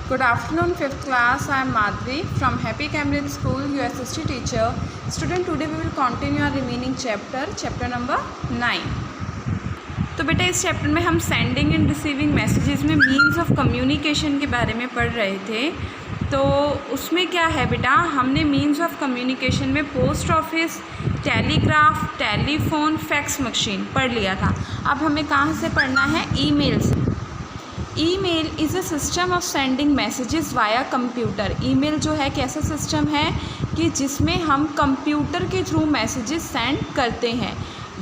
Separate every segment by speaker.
Speaker 1: Good afternoon, 5th class. I am Madhvi from Happy Cambridge School, your SST teacher. Student, today we will continue our remaining chapter number 9. तो बेटा इस chapter में हम sending end receiving messages में means of communication के बारे में पढ़ रहे थे। तो उसमें क्या है बेटा, हमने मीन्स ऑफ कम्युनिकेशन में post office, telegraph, telephone, fax machine पढ़ लिया था। अब हमें कहाँ से पढ़ना है? Emails. Email is a system of sending messages via computer. Email जो है कैसा सिस्टम है कि जिसमें हम कंप्यूटर के थ्रू मैसेजेस सेंड करते हैं।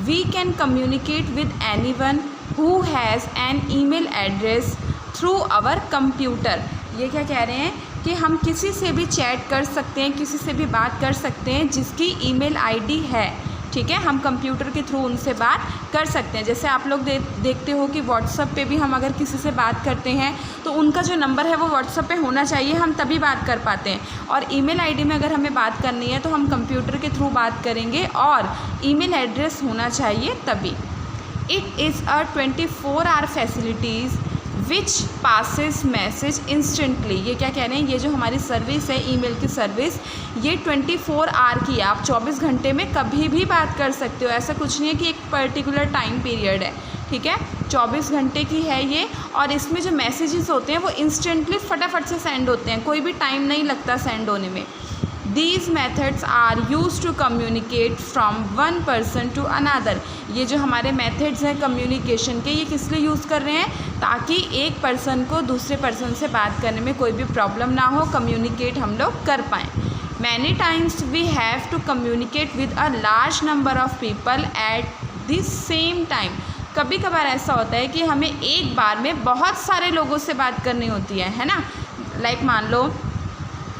Speaker 1: We can communicate with anyone who has an email address through our computer. ये क्या कह रहे हैं कि हम किसी से भी चैट कर सकते हैं, किसी से भी बात कर सकते हैं जिसकी ईमेल आईडी है। ठीक है, हम कंप्यूटर के थ्रू उनसे बात कर सकते हैं। जैसे आप लोग देखते हो कि व्हाट्सएप पे भी हम अगर किसी से बात करते हैं तो उनका जो नंबर है वो व्हाट्सएप पे होना चाहिए, हम तभी बात कर पाते हैं। और ईमेल आईडी में अगर हमें बात करनी है तो हम कंप्यूटर के थ्रू बात करेंगे और ईमेल एड्रेस होना चाहिए तभी। It is a 24 hour facilities which passes message instantly. ये क्या कह रहे हैं, ये जो हमारी सर्विस है ईमेल की सर्विस, ये 24 आवर की है। आप 24 घंटे में कभी भी बात कर सकते हो। ऐसा कुछ नहीं है कि एक पर्टिकुलर टाइम पीरियड है। ठीक है, 24 घंटे की है ये। और इसमें जो मैसेजेस होते हैं वो इंस्टेंटली फटाफट से सेंड होते हैं, कोई भी टाइम नहीं लगता सेंड होने में। These methods are used to communicate from one person to another। ये जो हमारे methods हैं कम्युनिकेशन के, ये किस लिए यूज़ कर रहे हैं? ताकि एक पर्सन को दूसरे पर्सन से बात करने में कोई भी प्रॉब्लम ना हो, कम्युनिकेट हम लोग कर पाएँ। Many times we have to communicate with a large number of people at the same time। कभी कभार ऐसा होता है कि हमें एक बार में बहुत सारे लोगों से बात करनी होती है ना। लाइक मान लो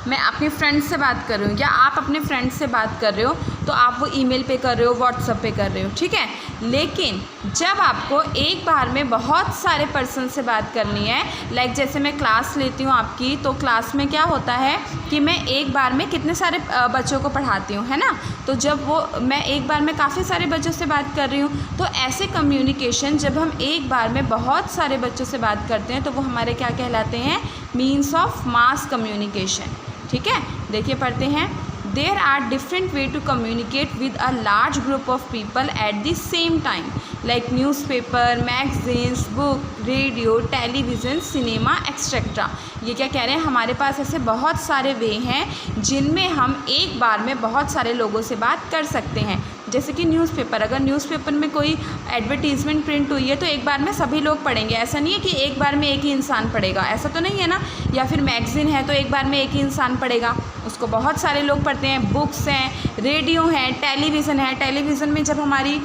Speaker 1: मैं अपने फ्रेंड से बात कर रही हूँ या आप अपने फ्रेंड से बात कर रहे हो, तो आप वो ईमेल पे कर रहे हो, व्हाट्सएप पे कर रहे हो। ठीक है, लेकिन जब आपको एक बार में बहुत सारे पर्सन से बात करनी है, लाइक जैसे मैं क्लास लेती हूँ आपकी, तो क्लास में क्या होता है कि मैं एक बार में कितने सारे बच्चों को पढ़ाती हूँ, है ना। तो जब वो मैं एक बार में काफ़ी सारे बच्चों से बात कर रही हूँ, तो ऐसे कम्युनिकेशन जब हम एक बार में बहुत सारे बच्चों से बात करते हैं तो वो हमारे क्या कहलाते हैं? Means of mass communication. ठीक है, देखिए पढ़ते हैं। There are different way to communicate with a large group of people at the same time, like newspaper, magazines, book, radio, television, cinema etcetera. ये क्या कह रहे हैं? हमारे पास ऐसे बहुत सारे वे हैं जिनमें हम एक बार में बहुत सारे लोगों से बात कर सकते हैं। जैसे कि न्यूज़पेपर, अगर न्यूज़पेपर में कोई एडवर्टीज़मेंट प्रिंट हुई है तो एक बार में सभी लोग पढ़ेंगे। ऐसा नहीं है कि एक बार में एक ही इंसान पढ़ेगा, ऐसा तो नहीं है ना। या फिर मैगज़ीन है तो एक बार में एक ही इंसान पढ़ेगा, उसको बहुत सारे लोग पढ़ते हैं। बुक्स हैं, रेडियो हैं, टेलीविज़न है। टेलीविज़न में जब हमारी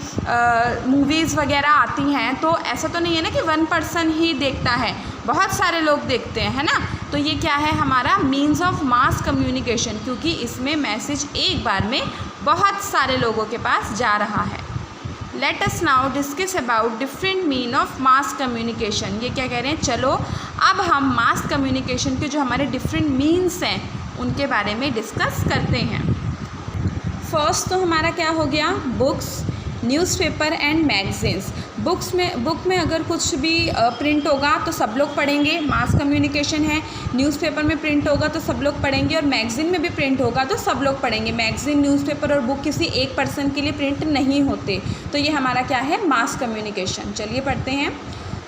Speaker 1: मूवीज़ वगैरह आती हैं तो ऐसा तो नहीं है ना कि वन पर्सन ही देखता है, बहुत सारे लोग देखते हैं, है ना। तो ये क्या है? हमारा मीन्स ऑफ मास कम्युनिकेशन, क्योंकि इसमें मैसेज एक बार में बहुत सारे लोगों के पास जा रहा है। Let us now discuss about different mean of mass communication. ये क्या कह रहे हैं? चलो अब हम मास कम्युनिकेशन के जो हमारे डिफरेंट मीन्स हैं उनके बारे में डिस्कस करते हैं। फर्स्ट तो हमारा क्या हो गया? Books, newspaper and magazines. Book में अगर कुछ भी प्रिंट होगा तो सब लोग पढ़ेंगे, मास कम्युनिकेशन है। न्यूज़पेपर में प्रिंट होगा तो सब लोग पढ़ेंगे, और मैगज़ीन में भी प्रिंट होगा तो सब लोग पढ़ेंगे। मैगज़ीन, न्यूज़पेपर और बुक किसी एक पर्सन के लिए प्रिंट नहीं होते। तो ये हमारा क्या है? Mass communication. चलिए पढ़ते हैं।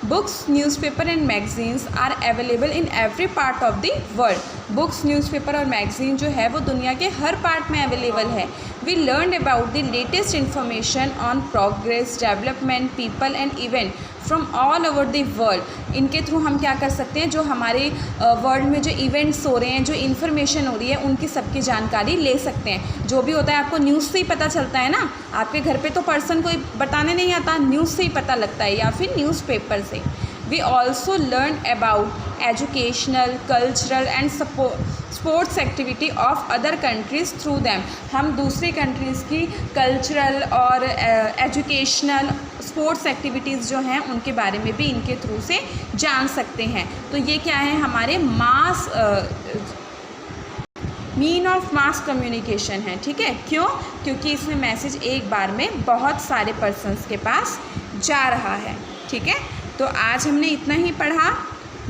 Speaker 1: Books, newspaper and magazines are available in every part of the world. Books, newspaper और मैगज़ीन जो है वो दुनिया के हर पार्ट में अवेलेबल है। We learn about the latest information on progress, development, people and event from all over the world. इनके थ्रू हम क्या कर सकते हैं? जो हमारे वर्ल्ड में जो इवेंट्स हो रहे हैं, जो इन्फॉर्मेशन हो रही है, उनकी सबकी जानकारी ले सकते हैं। जो भी होता है आपको न्यूज़ से ही पता चलता है ना। आपके घर पे तो पर्सन कोई बताने नहीं आता, न्यूज़ से ही पता लगता है या फिर न्यूज़पेपर से। We also learn about educational, cultural and sports activity of other countries through them. हम दूसरी कंट्रीज़ की कल्चरल और एजुकेशनल, स्पोर्ट्स एक्टिविटीज़ जो हैं उनके बारे में भी इनके थ्रू से जान सकते हैं। तो ये क्या है? हमारे मास मीन ऑफ मास कम्युनिकेशन है। ठीक है, क्यों? क्योंकि इसमें मैसेज एक बार में बहुत सारे पर्सन्स के पास जा रहा है। ठीक है, तो आज हमने इतना ही पढ़ा।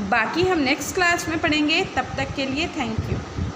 Speaker 1: बाकी हम नेक्स्ट क्लास में पढ़ेंगे। तब तक के लिए थैंक यू।